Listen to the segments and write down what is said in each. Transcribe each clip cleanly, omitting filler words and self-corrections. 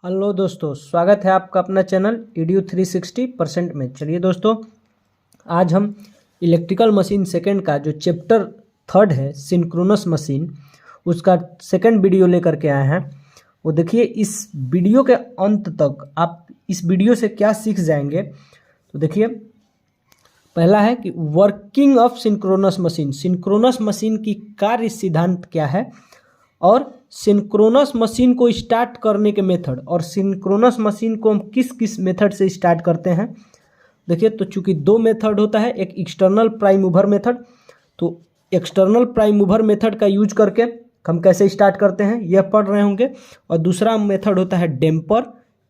Hello दोस्तों, स्वागत है आपका अपना चैनल ईडीयू 360% में। चलिए दोस्तों, आज हम इलेक्ट्रिकल मशीन सेकंड का जो चैप्टर थर्ड है सिंक्रोनस मशीन, उसका सेकंड वीडियो लेकर के आए हैं। वो देखिए, इस वीडियो के अंत तक आप इस वीडियो से क्या सीख जाएंगे। तो देखिए, पहला है कि working of synchronous machine, synchronous machine की कार्य सिद्धांत क्या है, और सिंक्रोनस मशीन को स्टार्ट करने के मेथड, और सिंक्रोनस मशीन को हम किस किस मेथड से स्टार्ट करते हैं। देखिए, तो चूंकि दो मेथड होता है, एक एक्सटर्नल प्राइम मूवर मेथड, तो एक्सटर्नल प्राइम मूवर मेथड का यूज करके हम कैसे स्टार्ट करते हैं यह पढ़ रहे होंगे। और दूसरा मेथड होता है डैम्पर,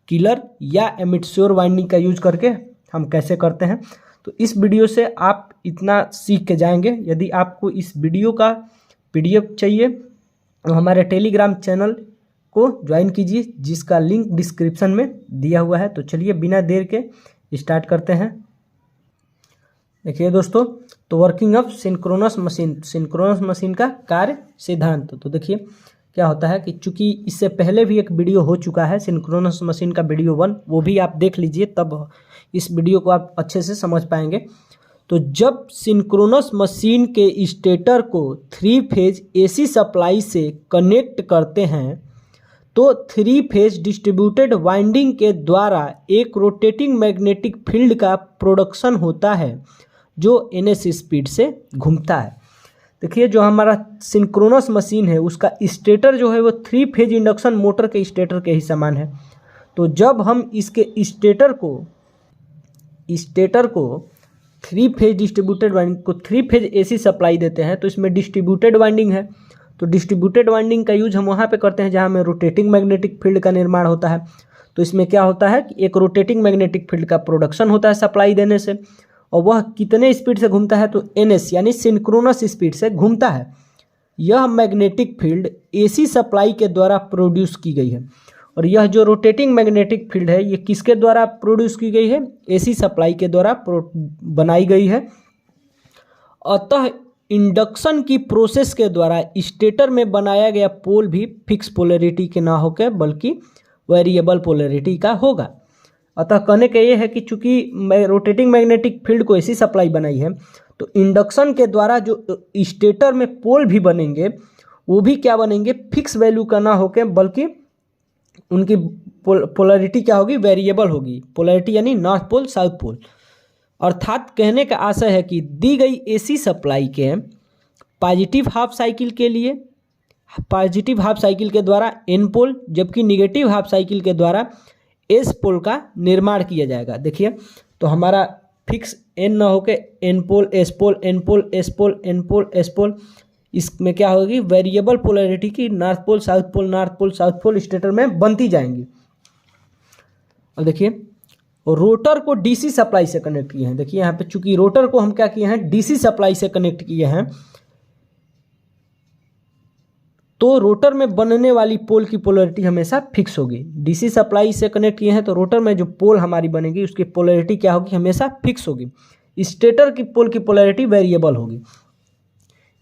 किलर या एमिट्योर वाइंडिंग का यूज करके हम कैसे करते हैं। तो इस वीडियो से आप इतना सीख के जाएंगे। यदि आपको इस वीडियो का PDF चाहिए तो हमारे टेलीग्राम चैनल को ज्वाइन कीजिए, जिसका लिंक डिस्क्रिप्शन में दिया हुआ है। तो चलिए बिना देर के स्टार्ट करते हैं। देखिए दोस्तों, तो working of synchronous machine, synchronous machine का कार्य सिद्धांत। तो देखिए क्या होता है कि चूंकि इससे पहले भी एक वीडियो हो चुका है सिंक्रोनस मशीन का, वीडियो 1, वो भी आप देख लीजिए, तब इस वीडियो को आप अच्छे से समझ पाएंगे। तो जब सिंक्रोनस मशीन के स्टेटर को 3 फेज AC सप्लाई से कनेक्ट करते हैं तो 3 फेज डिस्ट्रीब्यूटेड वाइंडिंग के द्वारा एक रोटेटिंग मैग्नेटिक फील्ड का प्रोडक्शन होता है जो NS स्पीड से घूमता है। देखिए, जो हमारा सिंक्रोनस मशीन है उसका स्टेटर जो है वो 3 फेज इंडक्शन मोटर के स्टेटर के ही समान है। तो जब हम इसके स्टेटर को 3 फेज डिस्ट्रीब्यूटेड वाइंडिंग को 3 फेज AC सप्लाई देते हैं तो इसमें डिस्ट्रीब्यूटेड वाइंडिंग है। तो डिस्ट्रीब्यूटेड वाइंडिंग का यूज हम वहाँ पे करते हैं जहाँ में रोटेटिंग मैग्नेटिक फील्ड का निर्माण होता है। तो इसमें क्या होता है कि एक रोटेटिंग मैग्नेटिक फील्ड का प्रोडक्शन होता है सप्लाई देने से, और वह कितने स्पीड से घूमता है, तो NS यानी सिंक्रोनस स्पीड से घूमता है। यह मैग्नेटिक फील्ड AC सप्लाई के द्वारा प्रोड्यूस की गई है, और यह जो रोटेटिंग मैग्नेटिक फील्ड है ये किसके द्वारा प्रोड्यूस की गई है, AC सप्लाई के द्वारा बनाई गई है। अतः इंडक्शन की प्रोसेस के द्वारा स्टेटर में बनाया गया पोल भी फिक्स पोलैरिटी के ना होकर बल्कि वेरिएबल पोलैरिटी का होगा। अतः कहने का ये है कि चूंकि रोटेटिंग मैग्नेटिक फील्ड को AC सप्लाई बनाई है तो इंडक्शन के द्वारा जो स्टेटर में पोल भी बनेंगे वो भी क्या बनेंगे, फिक्स वैल्यू का ना होकर बल्कि उनकी पोलैरिटी क्या होगी, वेरिएबल होगी। पोलैरिटी यानी नॉर्थ पोल साउथ पोल। अर्थात कहने का आशय है कि दी गई AC सप्लाई के पॉजिटिव हाफ साइकिल के लिए पॉजिटिव हाफ साइकिल के द्वारा N पोल, जबकि निगेटिव हाफ साइकिल के द्वारा S पोल का निर्माण किया जाएगा। देखिए, तो हमारा फिक्स N ना होकर N पोल S पोल N पोल S पोल N पोल S पोल, इसमें क्या होगी, वेरिएबल पोलैरिटी की north pole south pole north pole south pole stator में बनती जाएंगी। अब देखिए, रोटर को DC सप्लाई से कनेक्ट किए हैं। देखिए यहाँ पे चूंकि रोटर को हम क्या किए हैं, DC सप्लाई से कनेक्ट किए हैं, तो रोटर में बनने वाली पोल की पोलैरिटी हमेशा फिक्स होगी। DC सप्लाई से कनेक्ट किए हैं तो रोटर में जो पोल हमारी बनेगी उसकी पोलैरिटी क्या होगी, हमेशा फिक्स होगी। स्टेटर की पोल की पोलैरिटी वेरिएबल होगी।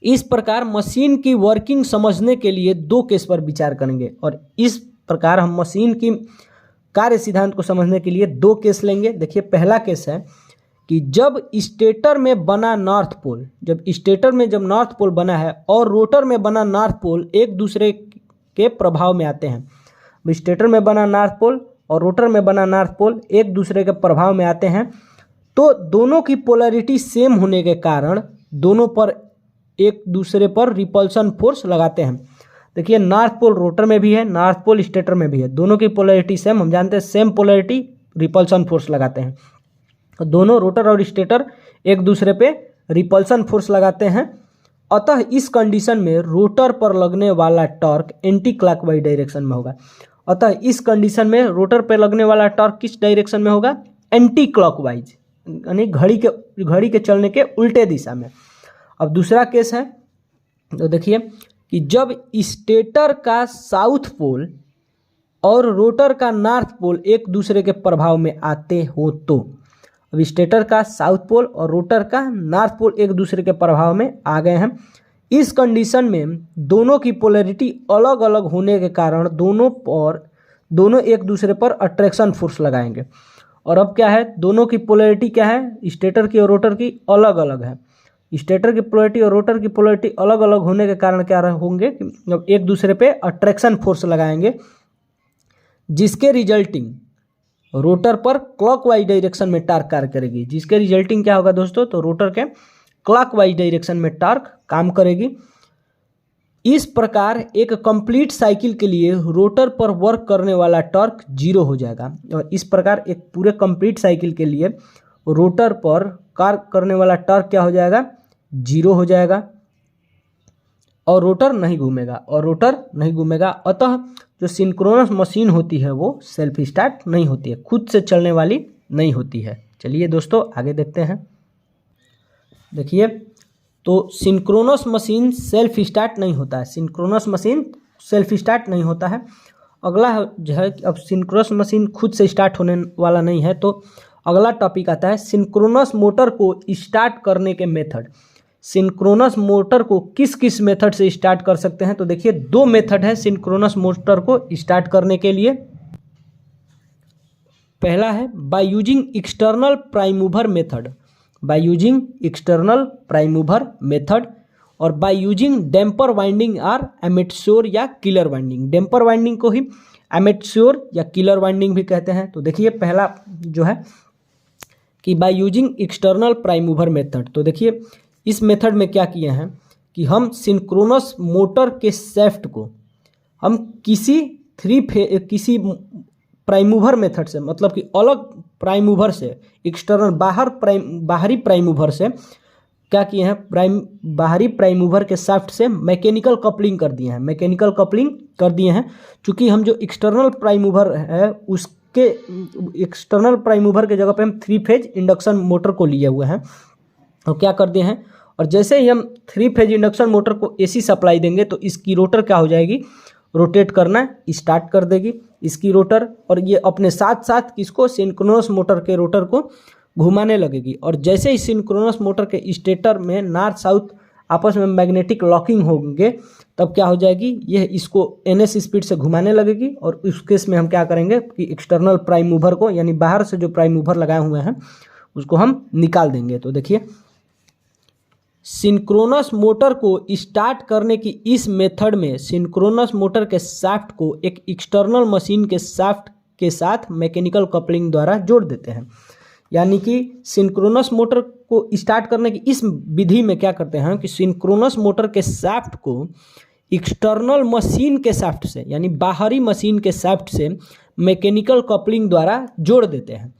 इस प्रकार मशीन की वर्किंग समझने के लिए 2 केस पर विचार करेंगे, और इस प्रकार हम मशीन की कार्य सिद्धांत को समझने के लिए 2 केस लेंगे। देखिए, पहला केस है कि जब स्टेटर में बना नॉर्थ पोल, जब स्टेटर में जब नॉर्थ पोल बना है और रोटर में बना नॉर्थ पोल एक दूसरे के प्रभाव में आते हैं। स्टेटर में बना नॉर्थ पोल और रोटर में बना नॉर्थ पोल एक दूसरे के प्रभाव में आते हैं, तो दोनों की पोलैरिटी सेम होने के कारण दोनों पर एक दूसरे पर रिपल्सन फोर्स लगाते हैं। देखिए, नॉर्थ पोल रोटर में भी है, नॉर्थ पोल स्टेटर में भी है, दोनों की पोलैरिटी सेम, हम जानते हैं सेम पोलैरिटी रिपल्सन फोर्स लगाते हैं। तो दोनों रोटर और स्टेटर एक दूसरे पे रिपल्सन फोर्स लगाते हैं। अतः इस कंडीशन में रोटर पर लगने वाला टॉर्क एंटी क्लॉकवाइज डायरेक्शन में होगा। अतः इस कंडीशन में रोटर पर लगने वाला टॉर्क किस डायरेक्शन में होगा, एंटी क्लॉकवाइज, यानी घड़ी के चलने के उल्टे दिशा में। अब दूसरा केस है, तो देखिए कि जब स्टेटर का साउथ पोल और रोटर का नॉर्थ पोल एक दूसरे के प्रभाव में आते हो, तो अब स्टेटर का साउथ पोल और रोटर का नॉर्थ पोल एक दूसरे के प्रभाव में आ गए हैं। इस कंडीशन में दोनों की पोलैरिटी अलग अलग होने के कारण दोनों पर दोनों एक दूसरे पर अट्रैक्शन फोर्स लगाएंगे। और अब क्या है, दोनों की पोलैरिटी क्या है, स्टेटर की और रोटर की अलग अलग है। स्टेटर की पोलैरिटी और रोटर की पोलैरिटी अलग अलग होने के कारण क्या होंगे कि एक दूसरे पे अट्रैक्शन फोर्स लगाएंगे, जिसके रिजल्टिंग रोटर पर क्लॉकवाइज डायरेक्शन में टार्क कार्य करेगी। जिसके रिजल्टिंग क्या होगा दोस्तों, तो रोटर के क्लॉकवाइज डायरेक्शन में टार्क काम करेगी। इस प्रकार एक कंप्लीट साइकिल के लिए रोटर पर वर्क करने वाला टॉर्क 0 हो जाएगा। और इस प्रकार एक पूरे कंप्लीट साइकिल के लिए रोटर पर कार्य करने वाला टॉर्क क्या हो जाएगा, 0 हो जाएगा और रोटर नहीं घूमेगा। अतः जो सिंक्रोनस मशीन होती है वो सेल्फ स्टार्ट नहीं होती है, खुद से चलने वाली नहीं होती है। चलिए दोस्तों आगे देखते हैं। देखिए, तो सिंक्रोनस मशीन सेल्फ स्टार्ट नहीं होता है। सिंक्रोनस मशीन सेल्फ स्टार्ट नहीं होता है। अगला जो है, अब सिंक्रोनस मशीन खुद से स्टार्ट होने वाला नहीं है, तो अगला टॉपिक आता है सिंक्रोनस मोटर को स्टार्ट करने के मेथड। सिंक्रोनस मोटर को किस किस मेथड से स्टार्ट कर सकते हैं, तो देखिए 2 मेथड है सिंक्रोनस मोटर को स्टार्ट करने के लिए। पहला है by using external prime mover method, और बाय यूजिंग डैम्पर वाइंडिंग और एमेच्योर या किलर वाइंडिंग। डैम्पर वाइंडिंग को ही एमेच्योर या किलर वाइंडिंग भी कहते हैं। तो देखिए पहला जो है कि by using external prime mover method, तो देखिए इस मेथड में क्या किए हैं कि हम सिंक्रोनस मोटर के शाफ्ट को हम किसी प्राइम मूवर मेथड से, मतलब कि अलग प्राइम मूवर से, एक्सटर्नल बाहरी प्राइम मूवर से क्या किए हैं, बाहरी प्राइम मूवर के शाफ्ट से मैकेनिकल कपलिंग कर दिए हैं। चूँकि हम जो एक्सटर्नल प्राइम मूवर है उसके एक्सटर्नल प्राइम मूवर के जगह पे हम 3 फेज इंडक्शन मोटर को लिए हुए हैं और क्या कर दिए हैं, और जैसे ही हम 3 फेज इंडक्शन मोटर को एसी सप्लाई देंगे तो इसकी रोटर क्या हो जाएगी, रोटेट करना स्टार्ट कर देगी इसकी रोटर, और ये अपने साथ साथ किसको, सिंक्रोनस मोटर के रोटर को घुमाने लगेगी। और जैसे ही सिंक्रोनस मोटर के स्टेटर में नॉर्थ साउथ आपस में मैग्नेटिक लॉकिंग होंगे, तब क्या हो जाएगी, यह इसको NS स्पीड से घुमाने लगेगी। और उस केस में हम क्या करेंगे कि एक्सटर्नल प्राइम मूवर को, यानी बाहर से जो प्राइम मूवर लगाए हुए हैं उसको हम निकाल देंगे। तो देखिए सिंक्रोनस मोटर को स्टार्ट करने की इस मेथड में सिंक्रोनस मोटर के शाफ्ट को एक एक्सटर्नल मशीन के शाफ्ट के साथ मैकेनिकल कपलिंग द्वारा जोड़ देते हैं। यानी कि सिंक्रोनस मोटर को स्टार्ट करने की इस विधि में क्या करते हैं कि सिंक्रोनस मोटर के शाफ्ट को एक्सटर्नल मशीन के शाफ्ट से, यानी बाहरी मशीन के शाफ्ट से मैकेनिकल कपलिंग द्वारा जोड़ देते हैं।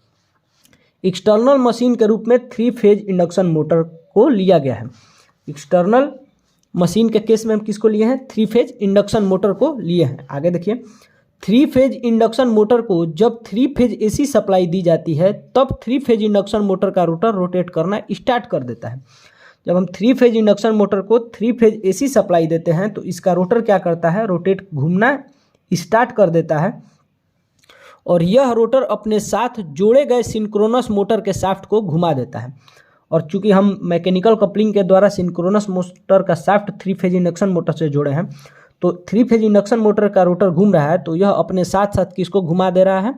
एक्सटर्नल मशीन के रूप में 3 फेज इंडक्शन मोटर को लिया गया है। एक्सटर्नल मशीन के केस में हम किसको लिए हैं, 3 फेज इंडक्शन मोटर को लिए हैं। आगे देखिए, 3 फेज इंडक्शन मोटर को जब 3 फेज एसी सप्लाई दी जाती है तब 3 फेज इंडक्शन मोटर का रोटर रोटेट करना स्टार्ट कर देता है। जब हम 3 फेज इंडक्शन मोटर को 3 फेज एसी सप्लाई देते हैं तो इसका रोटर क्या करता है, रोटेट घूमना स्टार्ट कर देता है, और यह रोटर अपने साथ जोड़े गए सिंक्रोनस मोटर के शाफ्ट को घुमा देता है। और चूंकि हम मैकेनिकल कपलिंग के द्वारा सिंक्रोनस मोटर का शाफ्ट 3 फेज इंडक्शन मोटर से जोड़े हैं, तो 3 फेज इंडक्शन मोटर का रोटर घूम रहा है, तो यह अपने साथ साथ किसको घुमा दे रहा है,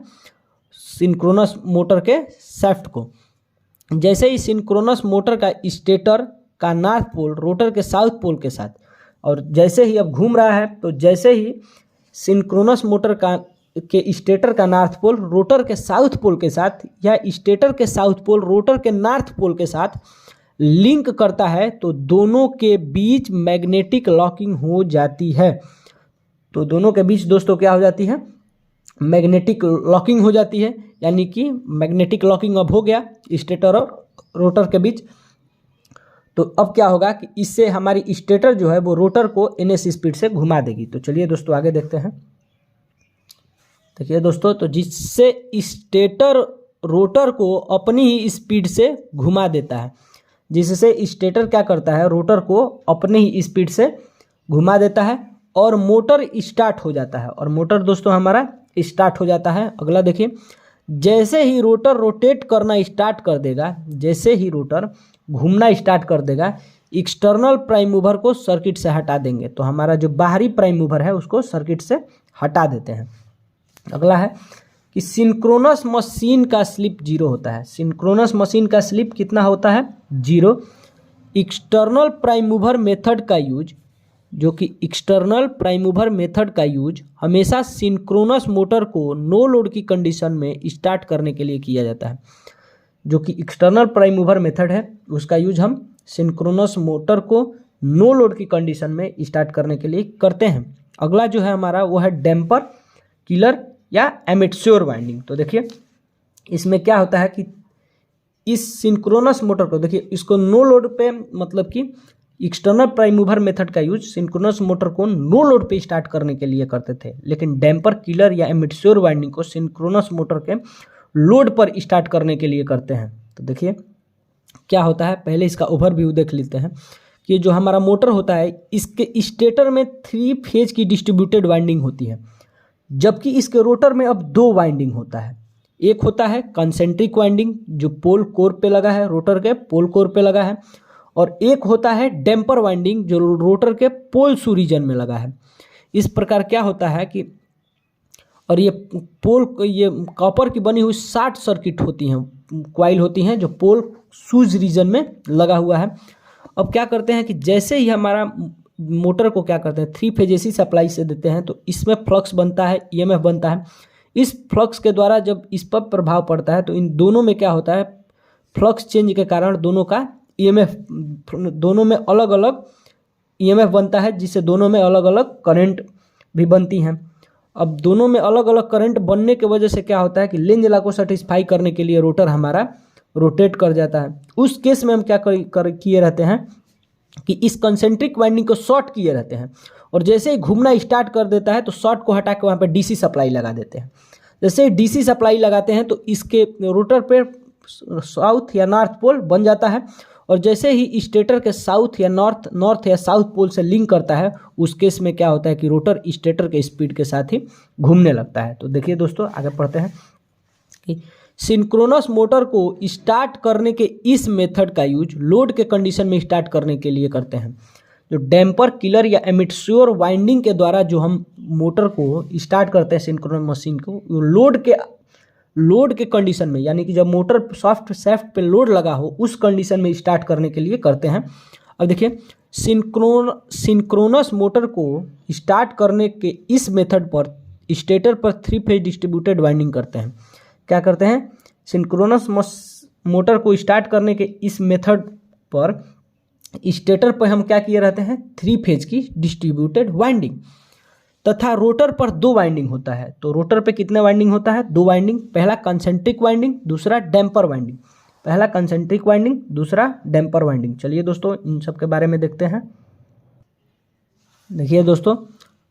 सिंक्रोनस मोटर के शाफ्ट को। जैसे ही सिंक्रोनस मोटर का स्टेटर का नॉर्थ पोल रोटर के साउथ पोल के साथ, और जैसे ही अब घूम रहा है, तो जैसे ही सिंक्रोनस मोटर के स्टेटर का नॉर्थ पोल रोटर के साउथ पोल के साथ, या स्टेटर के साउथ पोल रोटर के नॉर्थ पोल के साथ लिंक करता है, तो दोनों के बीच मैग्नेटिक लॉकिंग हो जाती है। तो दोनों के बीच दोस्तों क्या हो जाती है, मैग्नेटिक लॉकिंग हो जाती है। यानी कि मैग्नेटिक लॉकिंग अब हो गया स्टेटर और रोटर के बीच। तो अब क्या होगा कि इससे हमारी स्टेटर जो है वो रोटर को NS स्पीड से घुमा देगी। तो चलिए दोस्तों आगे देखते हैं। देखिए दोस्तों, तो जिससे स्टेटर रोटर को अपनी ही स्पीड से घुमा देता है, जिससे स्टेटर क्या करता है, रोटर को अपनी ही स्पीड से घुमा देता है और मोटर स्टार्ट हो जाता है। और मोटर दोस्तों हमारा स्टार्ट हो जाता है। अगला देखिए, जैसे ही रोटर रोटेट करना स्टार्ट कर देगा, जैसे ही रोटर घूमना स्टार्ट कर देगा, एक्सटर्नल प्राइम मूवर को सर्किट से हटा देंगे। तो हमारा जो बाहरी प्राइम मूवर है उसको सर्किट से हटा देते हैं। अगला है कि सिंक्रोनस मशीन का स्लिप 0 होता है। सिंक्रोनस मशीन का स्लिप कितना होता है? 0। एक्सटर्नल प्राइम मूवर मेथड का यूज, जो कि एक्सटर्नल प्राइम मूवर मेथड का यूज हमेशा सिंक्रोनस मोटर को नो लोड की कंडीशन में स्टार्ट करने के लिए किया जाता है। जो कि एक्सटर्नल प्राइम मूवर मेथड है उसका यूज हम सिंक्रोनस मोटर को नो लोड की कंडीशन में स्टार्ट करने के लिए करते हैं। अगला जो है हमारा वो है डैम्पर, किलर या एमेच्योर वाइंडिंग। तो देखिए इसमें क्या होता है कि इस सिंक्रोनस मोटर को, देखिए इसको नो लोड पे, मतलब कि एक्सटर्नल प्राइम मूवर मेथड का यूज सिंक्रोनस मोटर को नो लोड पे स्टार्ट करने के लिए करते थे, लेकिन डैम्पर, किलर या एमेच्योर वाइंडिंग को सिंक्रोनस मोटर के लोड पर स्टार्ट करने के लिए करते हैं। तो देखिए क्या होता है, पहले इसका ओवरव्यू देख लेते हैं कि जो हमारा मोटर होता है इसके स्टेटर में 3 फेज की डिस्ट्रीब्यूटेड वाइंडिंग होती है, जबकि इसके रोटर में अब 2 वाइंडिंग होता है। एक होता है कंसेंट्रिक वाइंडिंग जो पोल कोर पे लगा है, रोटर के पोल कोर पे लगा है, और एक होता है डैम्पर वाइंडिंग जो रोटर के पोल शू रीजन में लगा है। इस प्रकार क्या होता है कि, और ये कॉपर की बनी हुई 60 सर्किट होती हैं, क्वाइल होती हैं जो पोल शूज रीजन में लगा हुआ है। अब क्या करते हैं कि जैसे ही हमारा मोटर को क्या करते हैं 3 फेज एसी सप्लाई से देते हैं तो इसमें फ्लक्स बनता है, ईएमएफ बनता है। इस फ्लक्स के द्वारा जब इस पर प्रभाव पड़ता है तो इन दोनों में क्या होता है, फ्लक्स चेंज के कारण दोनों का ईएमएफ, दोनों में अलग अलग ईएमएफ बनता है, जिससे दोनों में अलग अलग करंट भी बनती हैं। अब दोनों में अलग अलग करंट बनने की वजह से क्या होता है कि लेंज लॉ को सेटिस्फाई करने के लिए रोटर हमारा रोटेट कर जाता है। उस केस में हम क्या किए रहते हैं कि इस कंसेंट्रिक वाइंडिंग को शॉर्ट किए रहते हैं, और जैसे ही घूमना स्टार्ट कर देता है तो शॉर्ट को हटा के वहाँ पे डीसी सप्लाई लगा देते हैं। जैसे ही डीसी सप्लाई लगाते हैं तो इसके रोटर पे साउथ या नॉर्थ पोल बन जाता है, और जैसे ही स्टेटर के साउथ या नॉर्थ या साउथ पोल से लिंक करता है उस केस में क्या होता है कि रोटर स्टेटर के स्पीड के साथ ही घूमने लगता है। तो देखिए दोस्तों आगे पढ़ते हैं कि सिंक्रोनस मोटर को स्टार्ट करने के इस मेथड का यूज लोड के कंडीशन में स्टार्ट करने के लिए करते हैं। जो डैम्पर, किलर या एमेच्योर वाइंडिंग के द्वारा जो हम मोटर को स्टार्ट करते हैं सिंक्रोनस मशीन को, लोड के कंडीशन में, यानी कि जब मोटर सॉफ्ट शाफ्ट पे लोड लगा हो उस कंडीशन में स्टार्ट करने के लिए करते हैं। अब देखिए सिंक्रोनस मोटर को स्टार्ट करने के इस मेथड पर स्टेटर पर 3 फेज डिस्ट्रीब्यूटेड वाइंडिंग करते हैं। क्या करते हैं, सिंक्रोनस मोटर को स्टार्ट करने के इस मेथड पर स्टेटर पर हम क्या किए रहते हैं 3 फेज की डिस्ट्रीब्यूटेड वाइंडिंग, तथा रोटर पर 2 वाइंडिंग होता है। तो रोटर पे कितने वाइंडिंग होता है, 2 वाइंडिंग, पहला कंसेंट्रिक वाइंडिंग, दूसरा डैम्पर वाइंडिंग। पहला कंसेंट्रिक वाइंडिंग, दूसरा डैम्पर वाइंडिंग। चलिए दोस्तों इन सब के बारे में देखते हैं। देखिए दोस्तों,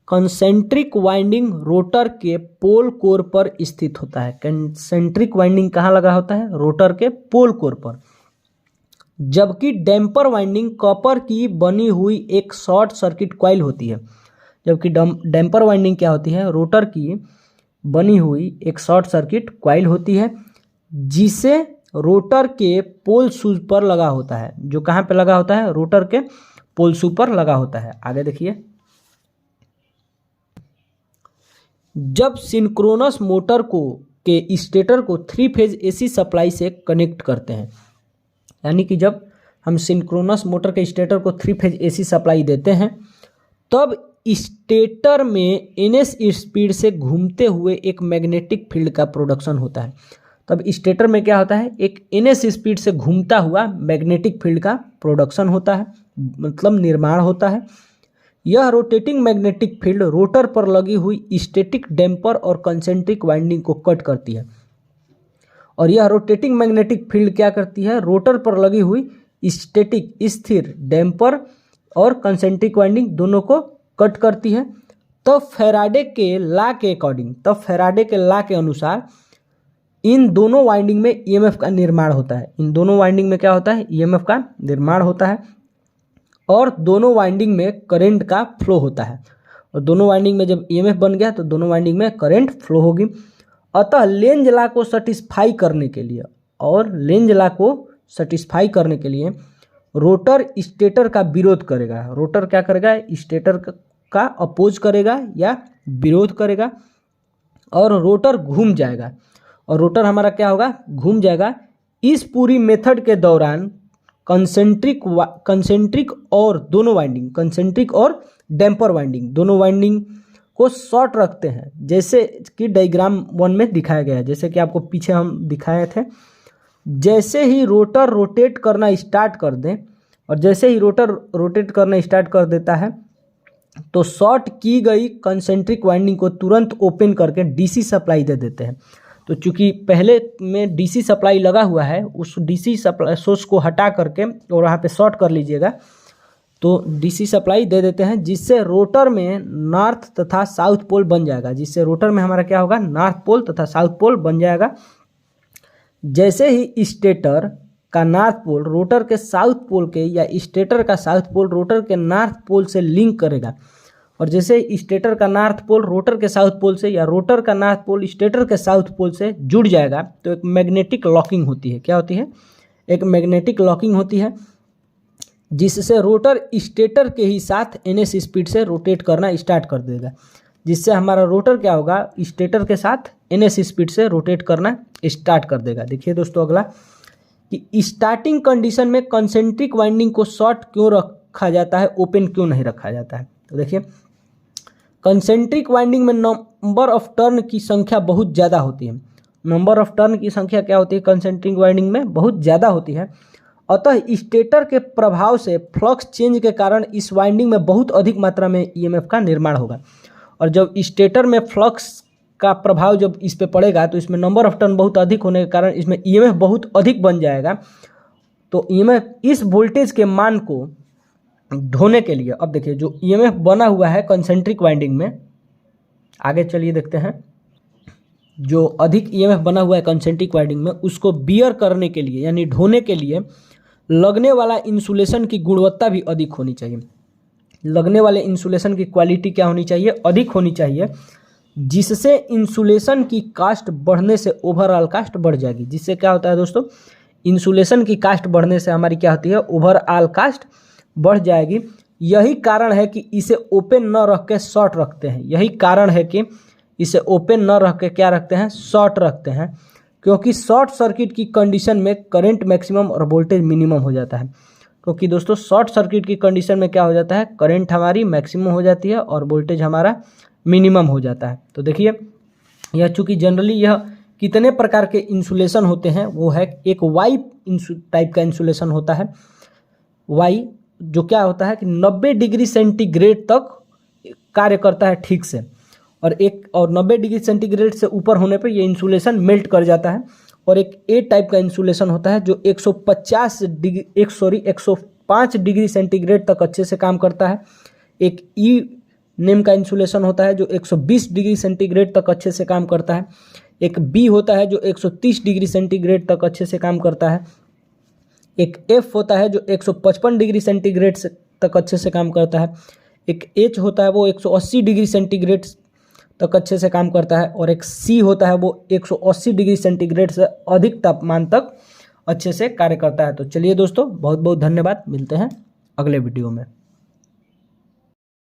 कंसेंट्रिक वाइंडिंग रोटर के पोल कोर पर स्थित होता है। कंसेंट्रिक वाइंडिंग कहाँ लगा होता है, रोटर के पोल कोर पर, जबकि डैम्पर वाइंडिंग कॉपर की बनी हुई एक शॉर्ट सर्किट कॉइल होती है। जबकि डैम्पर वाइंडिंग क्या होती है, रोटर की बनी हुई एक शॉर्ट सर्किट कॉइल होती है, जिसे रोटर के पोल शूज पर लगा होता है। जो कहाँ पे लगा होता है, रोटर के पोल शू पर लगा होता है। आगे देखिए, जब सिंक्रोनस मोटर के स्टेटर को 3 फेज एसी सप्लाई से कनेक्ट करते हैं, यानी कि जब हम सिंक्रोनस मोटर के स्टेटर को 3 फेज एसी सप्लाई देते हैं तब स्टेटर में ns स्पीड से घूमते हुए एक मैग्नेटिक फील्ड का प्रोडक्शन होता है। तब स्टेटर में क्या होता है, एक ns स्पीड से घूमता हुआ मैग्नेटिक फील्ड का प्रोडक्शन होता है, मतलब निर्माण होता है। यह रोटेटिंग मैग्नेटिक फील्ड रोटर पर लगी हुई स्टैटिक डैम्पर और कंसेंट्रिक वाइंडिंग को कट करती है, और यह रोटेटिंग मैग्नेटिक फील्ड क्या करती है, रोटर पर लगी हुई स्टैटिक स्थिर डैम्पर और कंसेंट्रिक वाइंडिंग दोनों को कट करती है। तब फैराडे के लॉ के अनुसार इन दोनों वाइंडिंग में ईएमएफ का निर्माण होता है। इन दोनों वाइंडिंग में क्या होता है, ईएमएफ का निर्माण होता है, और दोनों वाइंडिंग में करंट का फ्लो होता है। और दोनों वाइंडिंग में जब ईएमएफ बन गया तो दोनों वाइंडिंग में करंट फ्लो होगी। अतः लेंज लॉ को सेटिस्फाई करने के लिए रोटर स्टेटर का विरोध करेगा। रोटर क्या करेगा, स्टेटर का अपोज करेगा या विरोध करेगा, और रोटर घूम जाएगा, और रोटर हमारा क्या होगा, घूम जाएगा। इस पूरी मेथड के दौरान कंसेंट्रिक और दोनों वाइंडिंग, कंसेंट्रिक और डैम्पर वाइंडिंग दोनों वाइंडिंग को शॉर्ट रखते हैं, जैसे कि डायग्राम 1 में दिखाया गया है, जैसे कि आपको पीछे हम दिखाए थे। जैसे ही रोटर रोटेट करना स्टार्ट कर दें, और जैसे ही रोटर रोटेट करना स्टार्ट कर देता है तो शॉर्ट की गई कंसेंट्रिक वाइंडिंग को तुरंत ओपन करके डीसी सप्लाई दे देते हैं। तो चूंकि पहले में डीसी सप्लाई लगा हुआ है, उस डीसी सप्लाई सोर्स को हटा करके और वहाँ पे शॉर्ट कर लीजिएगा, तो डीसी सप्लाई दे देते हैं, जिससे रोटर में नॉर्थ तथा साउथ पोल बन जाएगा, जिससे रोटर में हमारा क्या होगा, नॉर्थ पोल तथा साउथ पोल बन जाएगा। जैसे ही स्टेटर का नॉर्थ पोल रोटर के साउथ पोल के, या स्टेटर का साउथ पोल रोटर के नॉर्थ पोल से लिंक करेगा, और जैसे स्टेटर का नॉर्थ पोल रोटर के साउथ पोल से, या रोटर का नॉर्थ पोल स्टेटर के साउथ पोल से जुड़ जाएगा, तो एक मैग्नेटिक लॉकिंग होती है। क्या होती है, एक मैग्नेटिक लॉकिंग होती है, जिससे रोटर स्टेटर के ही साथ ns स्पीड से रोटेट करना स्टार्ट कर देगा, जिससे हमारा रोटर क्या होगा, स्टेटर के साथ ns स्पीड से रोटेट करना स्टार्ट कर देगा। देखिए दोस्तों अगला, कि स्टार्टिंग कंडीशन में कंसेंट्रिक वाइंडिंग को शॉर्ट क्यों रखा जाता है, ओपन क्यों नहीं रखा जाता है। तो देखिए कंसेंट्रिक वाइंडिंग में नंबर ऑफ टर्न की संख्या बहुत ज़्यादा होती है। नंबर ऑफ टर्न की संख्या क्या होती है, कंसेंट्रिक वाइंडिंग में बहुत ज़्यादा होती है। अतः स्टेटर के प्रभाव से फ्लक्स चेंज के कारण इस वाइंडिंग में बहुत अधिक मात्रा में ईएमएफ का निर्माण होगा, और जब स्टेटर में फ्लक्स का प्रभाव जब इस पे पड़ेगा तो इसमें नंबर ऑफ टर्न बहुत अधिक होने के कारण इसमें ईएमएफ बहुत अधिक बन जाएगा। तो ईएमएफ इस वोल्टेज के मान को ढोने के लिए, अब देखिए जो ईएमएफ बना हुआ है कंसेंट्रिक वाइंडिंग में, आगे चलिए देखते हैं, जो अधिक ईएमएफ बना हुआ है कंसेंट्रिक वाइंडिंग में, उसको बियर करने के लिए यानी ढोने के लिए लगने वाला इंसुलेशन की गुणवत्ता भी अधिक होनी चाहिए। लगने वाले इंसुलेशन की क्वालिटी क्या होनी चाहिए, अधिक होनी चाहिए, जिससे इंसुलेशन की कास्ट बढ़ने से ओवरऑल कास्ट बढ़ जाएगी। जिससे क्या होता है दोस्तों, इंसुलेशन की कास्ट बढ़ने से हमारी क्या होती है, ओवरऑल कास्ट बढ़ जाएगी। यही कारण है कि इसे ओपन न रख के शॉर्ट रखते हैं। यही कारण है कि इसे ओपन न रख के क्या रखते हैं, शॉर्ट रखते हैं, क्योंकि शॉर्ट सर्किट की कंडीशन में करंट मैक्सिमम और वोल्टेज मिनिमम हो जाता है। क्योंकि दोस्तों शॉर्ट सर्किट की कंडीशन में क्या हो जाता है, करंट हमारी मैक्सिमम हो जाती है और वोल्टेज हमारा मिनिमम हो जाता है। तो देखिए यह चूँकि जनरली यह कितने प्रकार के इंसुलेशन होते हैं, वो है एक वाई टाइप का इंसुलेशन होता है। वाई जो क्या होता है कि 90 डिग्री सेंटीग्रेड तक कार्य करता है ठीक से, और 90 डिग्री सेंटीग्रेड से ऊपर होने पर यह इंसुलेशन मेल्ट कर जाता है। और एक ए टाइप का इंसुलेशन होता है जो 105 डिग्री सेंटीग्रेड तक अच्छे से काम करता है। एक ई नेम का इंसुलेशन होता है जो 120 डिग्री सेंटीग्रेड तक अच्छे से काम करता है। एक बी होता है जो 130 डिग्री सेंटीग्रेड तक अच्छे से काम करता है। एक एफ होता है जो 155 डिग्री सेंटीग्रेड तक अच्छे से काम करता है। एक एच होता है वो 180 डिग्री सेंटीग्रेड तक अच्छे से काम करता है। और एक सी होता है वो 180 डिग्री सेंटीग्रेड से अधिक तापमान तक अच्छे से कार्य करता है। तो चलिए दोस्तों बहुत बहुत धन्यवाद, मिलते हैं अगले वीडियो में।